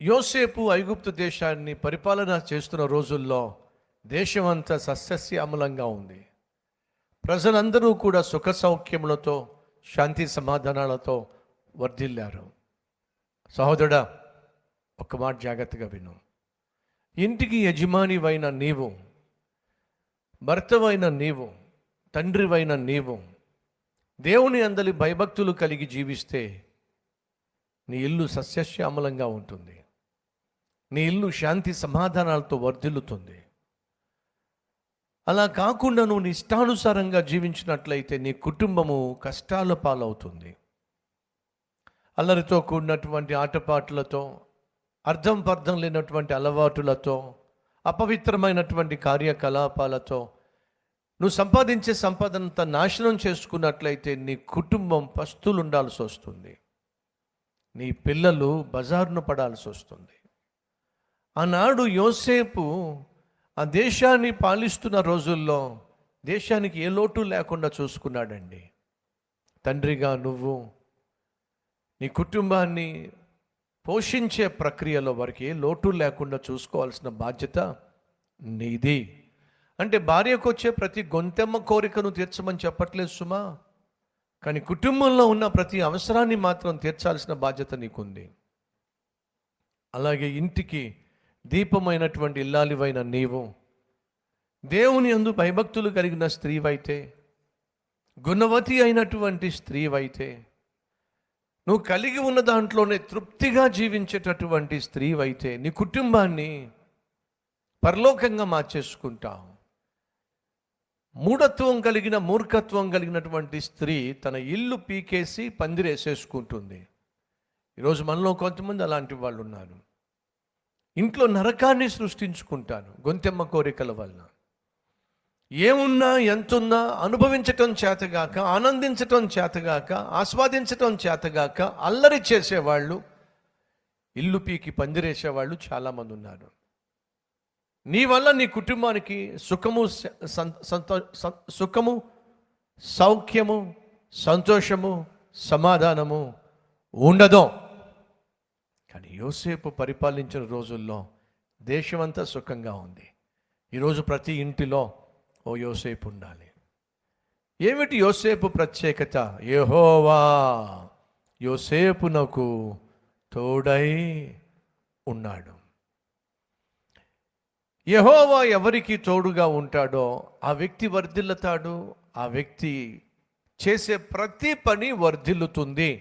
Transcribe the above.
యోసేపు ఐగుప్తు దేశాన్ని పరిపాలన చేస్తున్న రోజుల్లో దేశమంతా సస్యశ్యామలంగా ఉంది. ప్రజలందరూ కూడా సుఖ సౌఖ్యములతో శాంతి సమాధానాలతో వర్ధిల్లారు. సహోదరుడా, ఒక్క మాట జాగ్రత్తగా విను. ఇంటికి యజమానివైన నీవు, భర్తవైన నీవు, తండ్రివైన నీవు దేవుని అందలి భయభక్తులు కలిగి జీవిస్తే నీ ఇల్లు సస్యశ్యామలంగా ఉంటుంది. నీ ఇల్లు శాంతి సమాధానాలతో వర్ధిల్లుతుంది. అలా కాకుండా నువ్వు నీ ఇష్టానుసారంగా జీవించినట్లయితే నీ కుటుంబము కష్టాల పాలవుతుంది. అల్లరితో కూడినటువంటి ఆటపాటలతో, అర్థం పర్థం లేనటువంటి అలవాటులతో, అపవిత్రమైనటువంటి కార్యకలాపాలతో నువ్వు సంపాదించే సంపాదనంతా నాశనం చేసుకున్నట్లయితే నీ కుటుంబం పస్తులు ఉండాల్సి వస్తుంది. నీ పిల్లలు బజారును పడాల్సి వస్తుంది. ఆనాడు యోసేపు ఆ దేశాన్ని పాలిస్తున్న రోజుల్లో దేశానికి ఏ లోటు లేకుండా చూసుకున్నాడండి. తండ్రిగా నువ్వు నీ కుటుంబాన్ని పోషించే ప్రక్రియలో వారికి ఏ లోటు లేకుండా చూసుకోవాల్సిన బాధ్యత నీది. అంటే భార్యకు వచ్చే ప్రతి గొంతెమ్మ కోరికను తీర్చమని చెప్పట్లేదు సుమా, కానీ కుటుంబంలో ఉన్న ప్రతి అవసరాన్ని మాత్రం తీర్చాల్సిన బాధ్యత నీకుంది. అలాగే ఇంటికి దీపమైనటువంటి ఇల్లాలివైన నీవు దేవుని యందు భయభక్తులు కలిగిన స్త్రీవైతే, గుణవతి అయినటువంటి స్త్రీవైతే, నువ్వు కలిగి ఉన్న దాంట్లోనే తృప్తిగా జీవించేటటువంటి స్త్రీవైతే నీ కుటుంబాన్ని పరలోకంగా మార్చేసుకుంటావు. మూర్ఖత్వం కలిగినటువంటి స్త్రీ తన ఇల్లు పీకేసి పందిరేసేసుకుంటుంది. ఈరోజు మనలో కొంతమంది అలాంటి వాళ్ళు ఉన్నారు. ఇంట్లో నరకాన్ని సృష్టించుకుంటాను గొంతెమ్మ కోరికల వల్ల. ఏమున్నా ఎంతున్నా అనుభవించటం చేతగాక, ఆనందించటం చేతగాక, ఆస్వాదించటం చేతగాక అల్లరి చేసేవాళ్ళు, ఇల్లు పీకి పందిరేసేవాళ్ళు చాలామంది ఉన్నారు. నీ వల్ల నీ కుటుంబానికి సుఖము, సౌఖ్యము, సంతోషము, సమాధానము ఉండదు. కానీ యోసేపు పరిపాలించిన రోజుల్లో దేశమంతా సుఖంగా ఉంది. ఈరోజు ప్రతి ఇంటిలో ఓ యోసేపు ఉండాలి. ఏమిటి యోసేపు ప్రత్యేకత? యెహోవా యోసేపునకు తోడై ఉన్నాడు. యెహోవా ఎవరికి తోడుగా ఉంటాడో ఆ వ్యక్తి వర్ధిల్లుతాడు. ఆ వ్యక్తి చేసే ప్రతి పని వర్ధిల్లుతుంది.